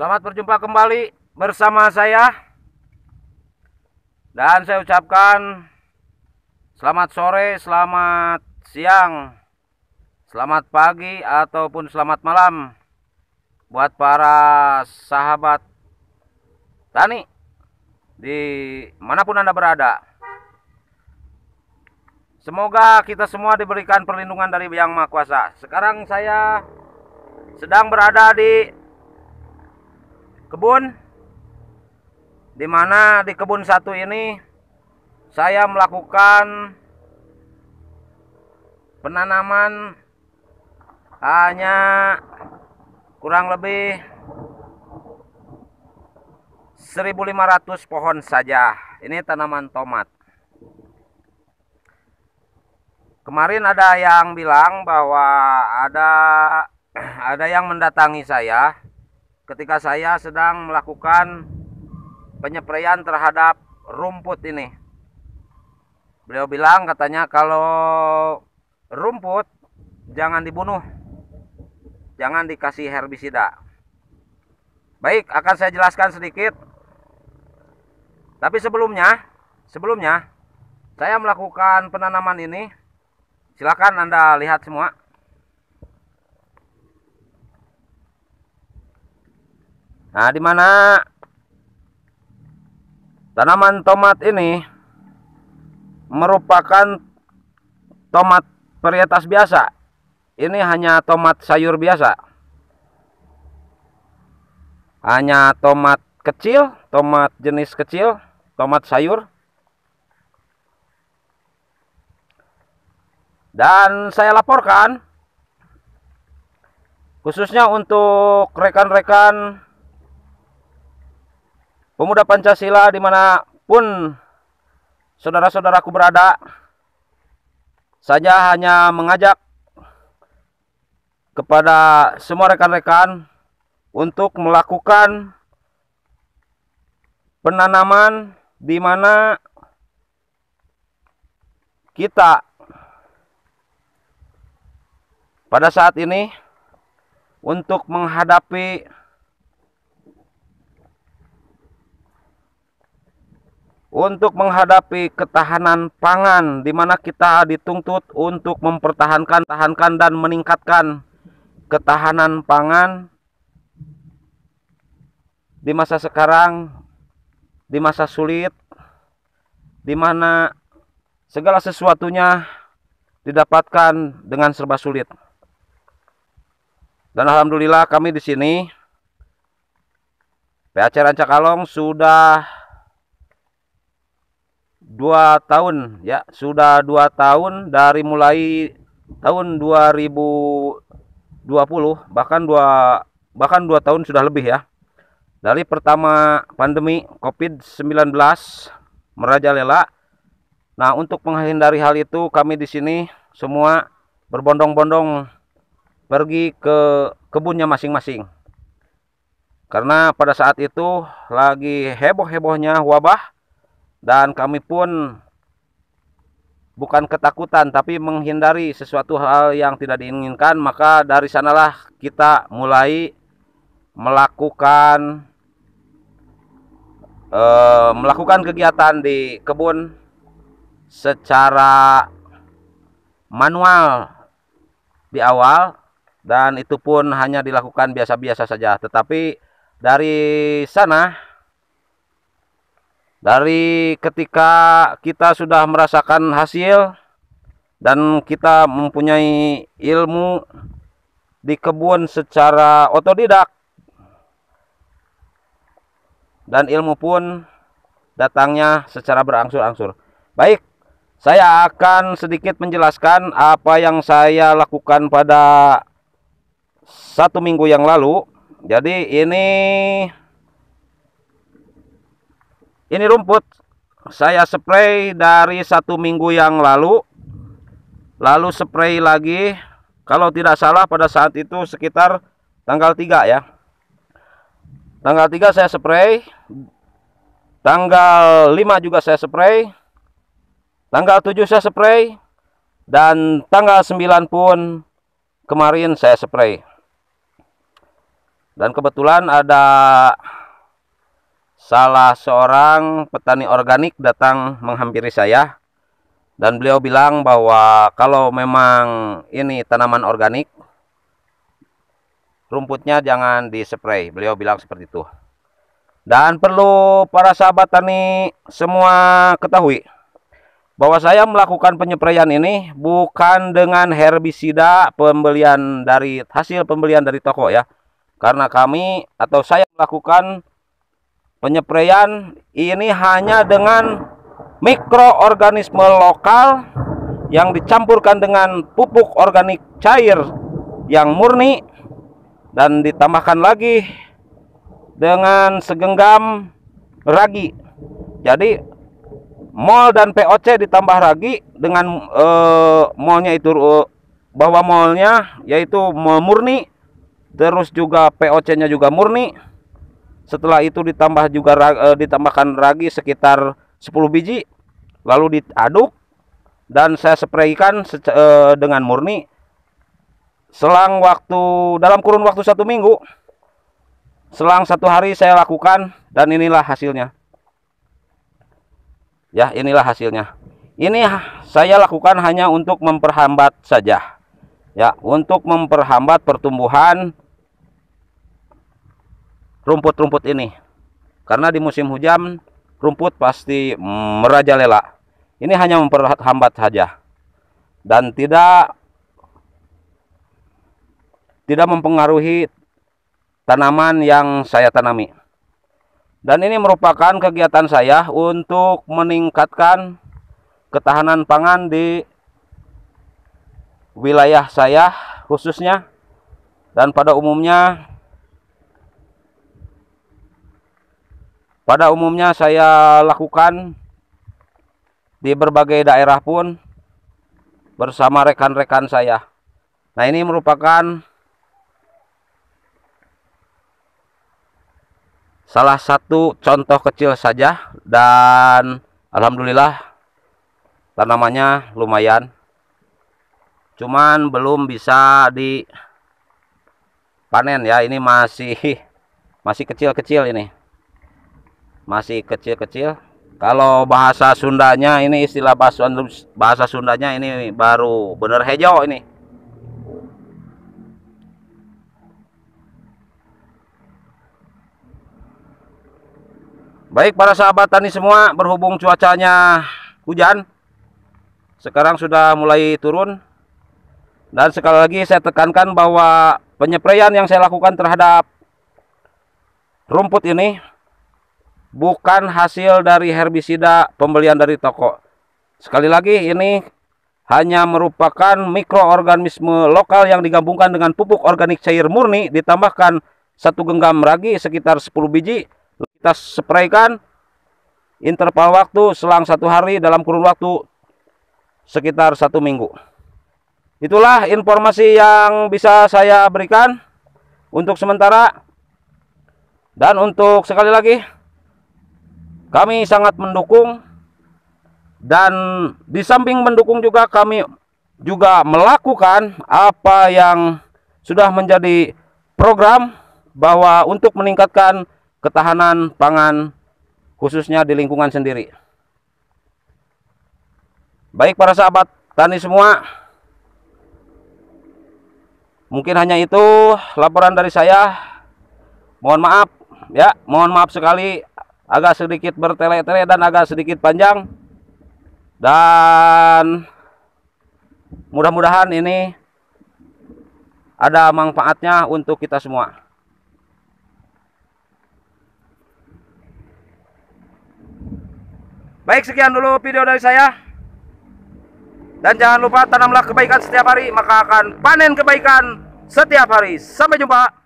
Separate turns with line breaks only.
Selamat berjumpa kembali bersama saya. Dan saya ucapkan selamat sore, selamat siang, selamat pagi, ataupun selamat malam buat para sahabat tani di manapun Anda berada. Semoga kita semua diberikan perlindungan dari Yang Maha Kuasa. Sekarang saya sedang berada di kebun, di mana di kebun satu ini saya melakukan penanaman hanya kurang lebih 1.500 pohon saja. Ini tanaman tomat. Kemarin ada yang bilang bahwa ada yang mendatangi saya ketika saya sedang melakukan penyepraian terhadap rumput ini. Beliau bilang katanya kalau rumput jangan dibunuh, jangan dikasih herbisida. Baik, akan saya jelaskan sedikit. Tapi sebelumnya saya melakukan penanaman ini. Silakan Anda lihat semua. Nah, di mana tanaman tomat ini merupakan tomat varietas biasa. Ini hanya tomat sayur biasa. Hanya tomat kecil, tomat jenis kecil, tomat sayur. Dan saya laporkan khususnya untuk rekan-rekan pemuda Pancasila dimanapun saudara-saudaraku berada, saya hanya mengajak kepada semua rekan-rekan untuk melakukan penanaman di mana kita pada saat ini untuk menghadapi ketahanan pangan, di mana kita dituntut untuk mempertahankan dan meningkatkan ketahanan pangan di masa sekarang, di masa sulit, di mana segala sesuatunya didapatkan dengan serba sulit. Dan alhamdulillah kami di sini PAC Rancakalong sudah 2 tahun ya, sudah 2 tahun dari mulai tahun 2020, bahkan 2 tahun sudah lebih ya. Dari pertama pandemi COVID-19 merajalela. Nah, untuk menghindari hal itu kami di sini semua berbondong-bondong pergi ke kebunnya masing-masing. Karena pada saat itu lagi heboh-hebohnya wabah. Dan kami pun bukan ketakutan, tapi menghindari sesuatu hal yang tidak diinginkan. Maka dari sanalah kita mulai melakukan kegiatan di kebun secara manual di awal. Dan itu pun hanya dilakukan biasa-biasa saja. Tetapi dari sana, dari ketika kita sudah merasakan hasil dan kita mempunyai ilmu di kebun secara otodidak, dan ilmu pun datangnya secara berangsur-angsur. Baik, saya akan sedikit menjelaskan apa yang saya lakukan pada 1 minggu yang lalu. Jadi ini rumput saya spray dari 1 minggu yang lalu spray lagi, kalau tidak salah pada saat itu sekitar tanggal 3 ya. Tanggal 3 saya spray, tanggal 5 juga saya spray, tanggal 7 saya spray, dan tanggal 9 pun kemarin saya spray. Dan kebetulan ada salah seorang petani organik datang menghampiri saya, dan beliau bilang bahwa kalau memang ini tanaman organik, rumputnya jangan dispray. Beliau bilang seperti itu. Dan perlu para sahabat tani semua ketahui bahwa saya melakukan penyepraian ini bukan dengan herbisida hasil pembelian dari toko ya. Karena kami atau saya melakukan penyepraian ini hanya dengan mikroorganisme lokal yang dicampurkan dengan pupuk organik cair yang murni dan ditambahkan lagi dengan segenggam ragi. Jadi mol dan POC ditambah ragi dengan molnya itu bahwa molnya yaitu mol murni, terus juga POC-nya juga murni. Setelah itu ditambahkan ragi sekitar 10 biji, lalu diaduk dan saya spraykan dengan murni dalam kurun waktu 1 minggu. Selang 1 hari saya lakukan, dan inilah hasilnya. Ya, inilah hasilnya. Ini saya lakukan hanya untuk memperhambat saja. Ya, untuk memperhambat pertumbuhan rumput-rumput ini. Karena di musim hujan rumput pasti merajalela. Ini hanya memperhambat saja. Dan tidak mempengaruhi tanaman yang saya tanami. Dan ini merupakan kegiatan saya untuk meningkatkan ketahanan pangan di wilayah saya khususnya, dan pada umumnya saya lakukan di berbagai daerah pun bersama rekan-rekan saya. Nah, ini merupakan salah satu contoh kecil saja, dan alhamdulillah tanamannya lumayan. Cuman belum bisa dipanen ya, ini masih kecil-kecil ini. Masih kecil-kecil. Kalau bahasa Sundanya ini, istilah bahasa Sundanya ini baru bener hijau ini. Baik para sahabat tani semua, berhubung cuacanya hujan, sekarang sudah mulai turun. Dan sekali lagi saya tekankan bahwa penyepraian yang saya lakukan terhadap rumput ini bukan hasil dari herbisida pembelian dari toko. Sekali lagi, ini hanya merupakan mikroorganisme lokal yang digabungkan dengan pupuk organik cair murni, ditambahkan 1 genggam ragi sekitar 10 biji. Kita spraykan interval waktu selang 1 hari dalam kurun waktu sekitar 1 minggu. Itulah informasi yang bisa saya berikan untuk sementara. Dan untuk sekali lagi, kami sangat mendukung, dan di samping mendukung juga kami juga melakukan apa yang sudah menjadi program bahwa untuk meningkatkan ketahanan pangan khususnya di lingkungan sendiri. Baik para sahabat tani semua, mungkin hanya itu laporan dari saya. Mohon maaf ya, mohon maaf sekali agak sedikit bertele-tele dan agak sedikit panjang, dan mudah-mudahan ini ada manfaatnya untuk kita semua. Baik, sekian dulu video dari saya. Dan jangan lupa, tanamlah kebaikan setiap hari, maka akan panen kebaikan setiap hari. Sampai jumpa.